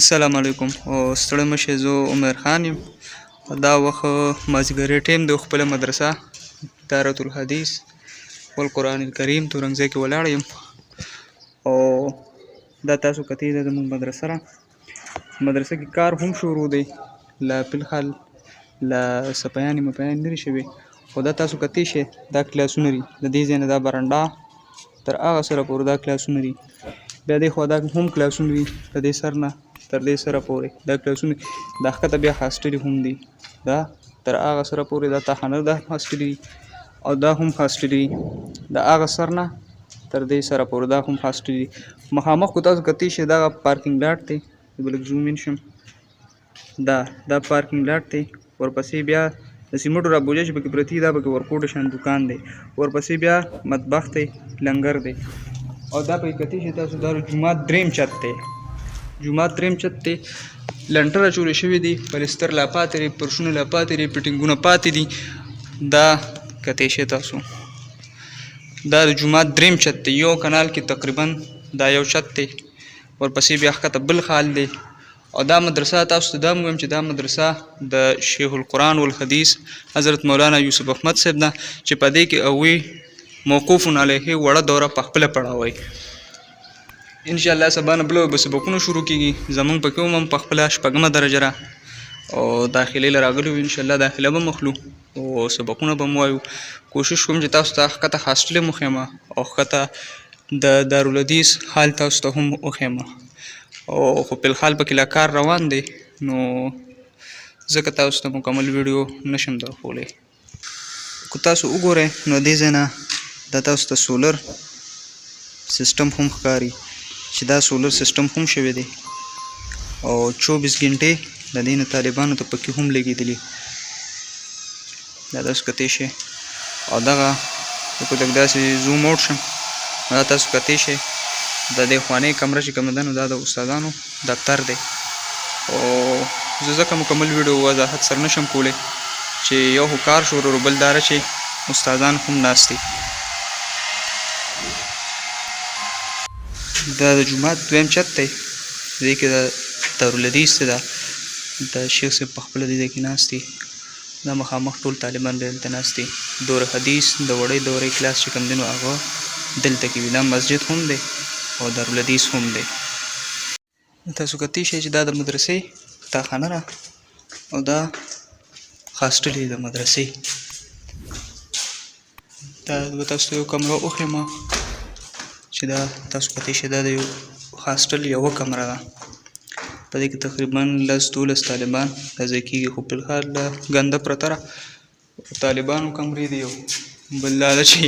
السلام علیکم او ستړی مشه زه عمر خان یم دا وخت مازدیګری ټیم د خپله مدرسه دارة الحدیث والقرآن الکریم تورنګزی کې ولاړ یم او دا تاسو کتئ دا زموږ مدرسه ده مدرسه کې کار هم شروع دی لا فلحال لا سپیانې مپیانې نه دي شوې خو دا تاسو کتئ شئ دا کلاسونه دي د دې ځای نه دا برنډه تر هغه سره پورې دا کلاسونه دي بیا دې خوا دا هم کلاسونه دي د دې سر نه تر دې سره پورې دا کلاسونه دا ښکته بیا هاسټلې هم دي دا تر هغه سره پورې دا تاخانه دا هاسټلې دي او دا هم هاسټلې دي د هغه سر نه تر دې سره پورې دا هم هاسټلې دي مخامخ کو تاسو کتئ شئ دغه پارکینګ لاټ دی زه به لږ زوم ان شم دا پارکینګ لاټ دی ورپسې بیا د سیمټو رابوجه چې پکې پرتې دا پکې ورکوټ شان دکان دی ورپسې بیا مطبخ دی لنګر دی او دا پکې کتئ شئ تاسو دا جومات دریم چت دی جومات دریم چت دی لنټر اچولې شوي دي پلستر لا پاتې دی فرشونه لا پاتې دي فټینګونه پاتې دي دا کتئ شئ تاسو دا د جومات دریم چت دی یو کنال کې تقریبا دا یو چت دی ورپسې بیا ښکته بل خال دی او دا مدرسه تاسو ته دا هم وایم چې دا مدرسه د شیخ القرآن والحدیث حضرت مولانا یوسف احمد صاحب ده چې په دې کې هغوی موقوف علیه وړه دوره په خپله پړاوی انشاءالله سبا نه بله به سبقونه شروع کېږي زموږ پکې هم په خپله شپږمه درجه را او داخلې له راغلي وو انشاءالله داخله به مخلو او سبقونه به مو وایو کوشش کوم چې تاسو ته ښکته هاسټلې هم وښیم او ښکته د دارالحدیث حال تاسو ته هم وښیم او خو په الحال پکې لا کار روان دی نو ځکه تاسو ته مکمل ویډیو نشم درښولی که تاسو وګورئ نو دې ځای نه دا تاسو ته سولر سیسټم هم ښکاري چې دا سولر سیسټم هم شوی دی او 24 ګنټې د دې نه طالبانو ته پکې هم لګېدلي دا تاسو کتئ شئ او دغه که لږ داسې زوم آوټ شم دا تاسو کتئ شئ د دې خوانۍ کمره چې کومه ده نو دا د استادانو دفتر دی او زه ځکه مکمل ویډیو وضاحت سره نشم کولی چې یو خو کار شروع بل دا چې استادان هم ناست دي دا د جومات دویم چت دی دې کې د دارالحدیث دی دا د شیخ صاحب په خپله دې ځای کې ناست دي دا مخامخ ټول طالبان به دلته ناست دي دور حدیث د وړۍ دورې کلاس چې کوم دی نو هغه دلته کې وي دا مسجد هم دی او دارالحدیث هم دی تاسو کتئ شئ چې دا د مدرسې کتابخانه ده او دا هاسټل دی د مدرسې دا به تاسو ته یو کمره وښیم چې دا تاسو کتئ شئ دا د یو هاسټل یوه کمره ده په دې کې تقریبا 10-12 طالبان دا ځای کېږي خو په الحال ګنده پرته ده طالبانو کمرې دي یو بل دا ده چې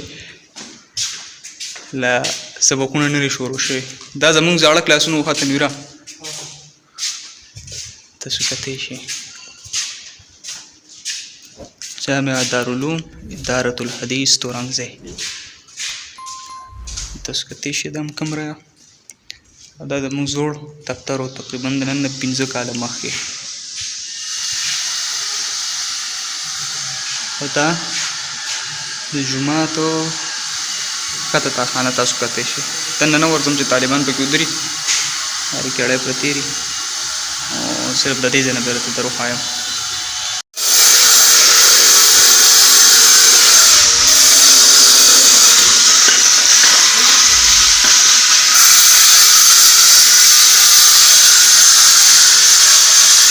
له سبقونه نه دي شروع شوي دا زموږ زاړه کلاسونه وخته تنویره تاسو کتئ شئ جامعه دارالعلوم دارة الحدیث تورنګزی تاسو کتئ شئ دا هم کمره دا زموږ زوړ دفتر و تقریبا د نن نه 15 کاله مخکې او دا د جوماتو ښکته تاخانه تاسو کتئ شئ دننه ورځم چې طالبان پکې ودري هرې کېړۍ پرتې دي او صرف د دې ځای نه به درته در وښایم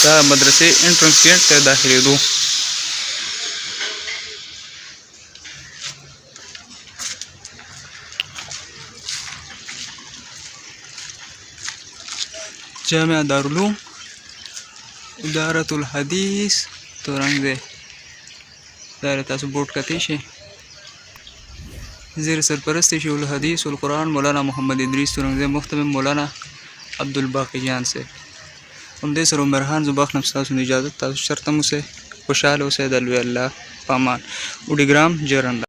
دا مدرسې انټرنس ګیټ ته داخلېدو جامعه دارالعلوم دارة الحدیث تورنګزی دا تاسو بورډ کتئ شئ زیر سرپرست شیخ الحدیث والقرآن مولانا محمد ادریس تورنګزی محتمم مولانا عبدالباقی جان صاحب همدې سره عمر خان زه بخښنم ستاسو نه اجازت تاسو چېرته هم اوسئ خوشحاله اوسئ د لوی الله په امان اوډیګرام جرنډه